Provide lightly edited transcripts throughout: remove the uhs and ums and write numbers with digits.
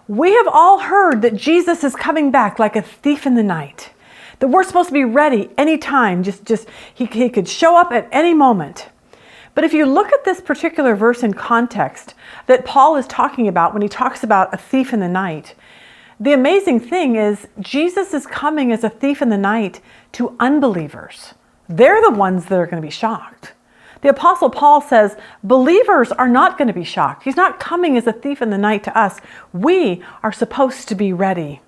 We have all heard that Jesus is coming back like a thief in the night. That we're supposed to be ready anytime. He could show up at any moment. But if you look at this particular verse in context that Paul is talking about when he talks about a thief in the night, the amazing thing is Jesus is coming as a thief in the night to unbelievers. They're the ones that are going to be shocked. The Apostle Paul says believers are not going to be shocked. He's not coming as a thief in the night to us. We are supposed to be ready.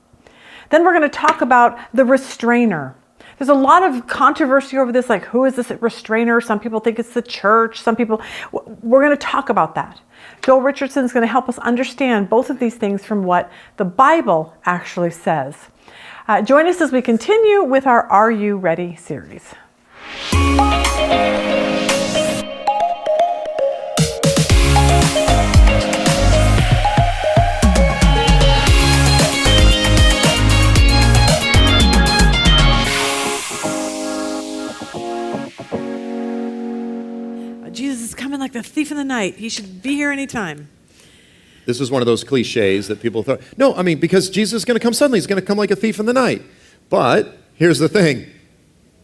Then we're going to talk about the restrainer. There's a lot of controversy over this, like who is this restrainer? Some people think it's the church. We're going to talk about that. Joel Richardson is going to help us understand both of these things from what the Bible actually says. Join us as we continue with our Are You Ready series. Jesus is coming like the thief in the night. He should be here anytime. This is one of those cliches that people thought, no, I mean, because Jesus is going to come suddenly. He's going to come like a thief in the night. But here's the thing.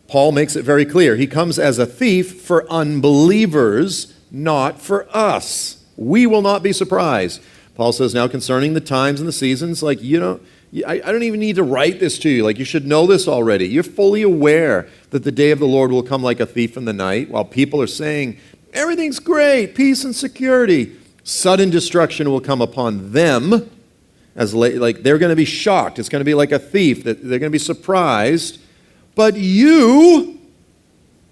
Paul makes it very clear. He comes as a thief for unbelievers, not for us. We will not be surprised. Paul says, now concerning the times and the seasons, I don't even need to write this to you. You should know this already. You're fully aware that the day of the Lord will come like a thief in the night, while people are saying, everything's great, peace and security. Sudden destruction will come upon them, they're going to be shocked. It's going to be like a thief, that they're going to be surprised. But you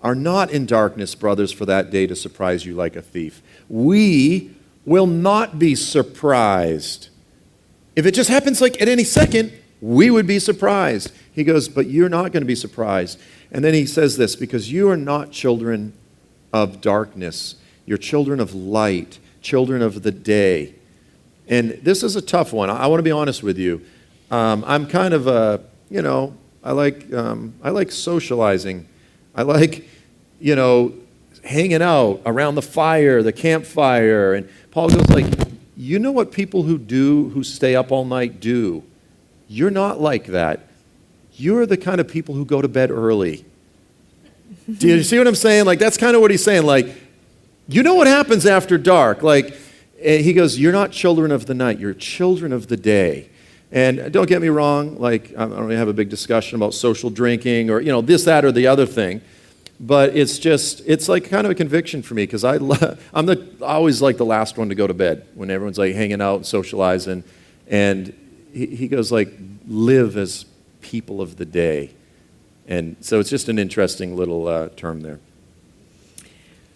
are not in darkness, brothers, for that day to surprise you like a thief. We will not be surprised. If it just happens at any second, we would be surprised. He goes, but you're not going to be surprised. And then he says this, because you are not children of darkness. You're children of light, children of the day. And this is a tough one. I want to be honest with you. I'm kind of I like socializing. I like, hanging out around the fire, the campfire. And Paul goes you know what people who stay up all night do? You're not like that. You're the kind of people who go to bed early. Do you see what I'm saying? That's kind of what he's saying. You know what happens after dark. He goes, you're not children of the night. You're children of the day. And don't get me wrong, I don't really have a big discussion about social drinking or, this, that, or the other thing. But it's kind of a conviction for me because I always the last one to go to bed when everyone's hanging out and socializing. And he goes live as people of the day. And so it's just an interesting little term there.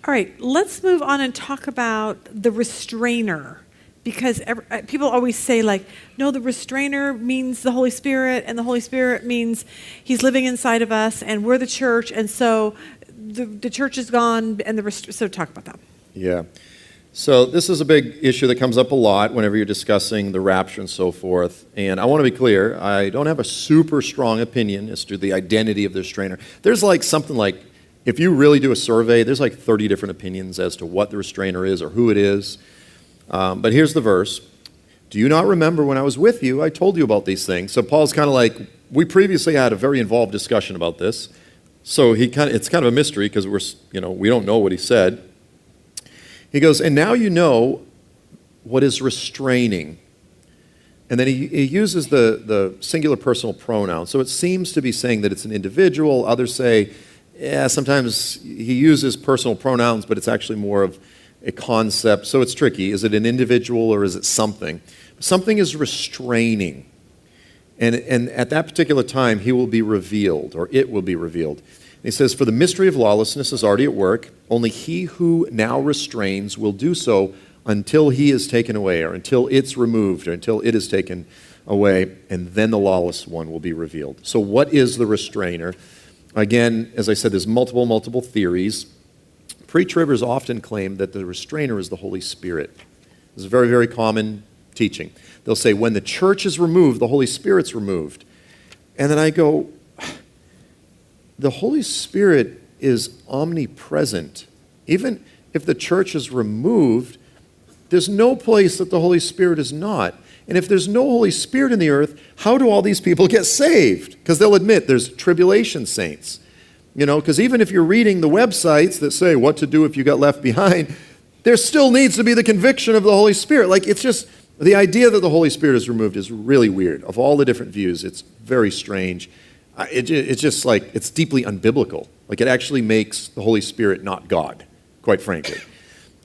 All right, let's move on and talk about the restrainer. Because people always say no, the restrainer means the Holy Spirit, and the Holy Spirit means he's living inside of us, and we're the church, and so the church is gone, and so talk about that. Yeah. So this is a big issue that comes up a lot whenever you're discussing the rapture and so forth. And I want to be clear, I don't have a super strong opinion as to the identity of the restrainer. There's something if you really do a survey, there's 30 different opinions as to what the restrainer is or who it is. But here's the verse. Do you not remember when I was with you, I told you about these things? So Paul's kind of we previously had a very involved discussion about this. So it's kind of a mystery because we don't know what he said. He goes, and now you know what is restraining. And then he uses the singular personal pronoun. So it seems to be saying that it's an individual. Others say, yeah, sometimes he uses personal pronouns, but it's actually more of a concept. So it's tricky. Is it an individual or is it something? Something is restraining. And at that particular time, he will be revealed, or it will be revealed. And he says, for the mystery of lawlessness is already at work. Only he who now restrains will do so until he is taken away, or until it's removed, or until it is taken away. And then the lawless one will be revealed. So what is the restrainer? Again, as I said, there's multiple theories. Pre-tribbers often claim that the restrainer is the Holy Spirit. This is a very, very common teaching. They'll say, when the church is removed, the Holy Spirit's removed. And then I go, the Holy Spirit is omnipresent. Even if the church is removed, there's no place that the Holy Spirit is not. And if there's no Holy Spirit in the earth, how do all these people get saved? Because they'll admit there's tribulation saints. You know, because even if you're reading the websites that say what to do if you got left behind, there still needs to be the conviction of the Holy Spirit. Like, it's just, the idea that the Holy Spirit is removed is really weird. Of all the different views, it's very strange. It's just like, it's deeply unbiblical. Like, it actually makes the Holy Spirit not God, quite frankly.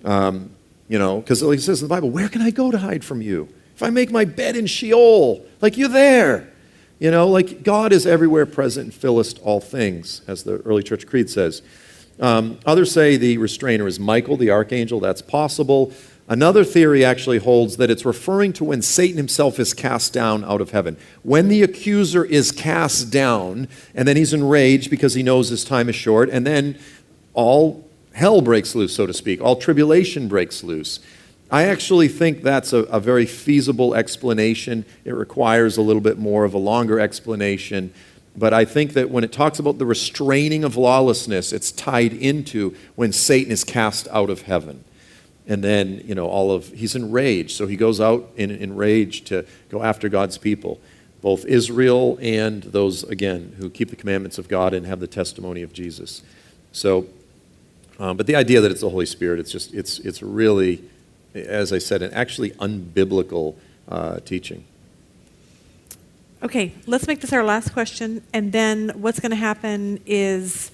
You know, because like it says in the Bible, where can I go to hide from you? If I make my bed in Sheol, like, you're there. You know, like, God is everywhere present and fillest all things, as the early church creed says. Others say the restrainer is Michael, the archangel. That's possible. Another theory actually holds that it's referring to when Satan himself is cast down out of heaven. When the accuser is cast down, and then he's enraged because he knows his time is short, and then all hell breaks loose, so to speak. All tribulation breaks loose. I actually think that's a very feasible explanation. It requires a little bit more of a longer explanation. But I think that when it talks about the restraining of lawlessness, it's tied into when Satan is cast out of heaven. And then, you know, he's enraged. So he goes out in rage to go after God's people, both Israel and those, again, who keep the commandments of God and have the testimony of Jesus. So, but the idea that it's the Holy Spirit, it's really, as I said, an actually unbiblical teaching. Okay, let's make this our last question, and then what's going to happen is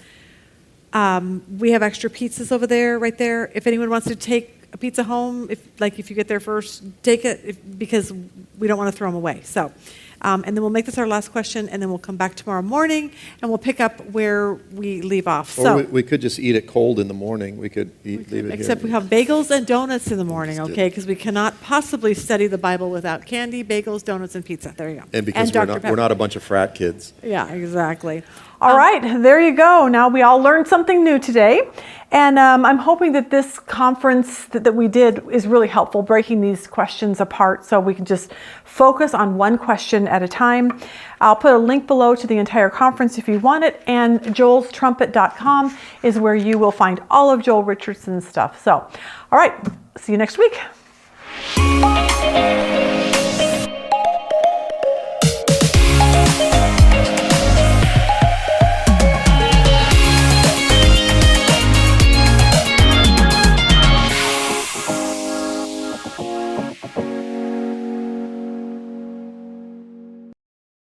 we have extra pizzas over there, right there. If anyone wants to take a pizza home, if you get there first, take it, because we don't want to throw them away. So, and then we'll make this our last question, and then we'll come back tomorrow morning, and we'll pick up where we leave off. Or we could just eat it cold in the morning. We could leave it except here. we have bagels and donuts in the morning, okay? Because we cannot possibly study the Bible without candy, bagels, donuts, and pizza. There you go. And because we're not a bunch of frat kids. Yeah, exactly. All right, there you go. Now we all learned something new today. And I'm hoping that this conference that we did is really helpful, breaking these questions apart so we can just focus on one question at a time. I'll put a link below to the entire conference if you want it, and joelstrumpet.com is where you will find all of Joel Richardson's stuff. So, all right, see you next week.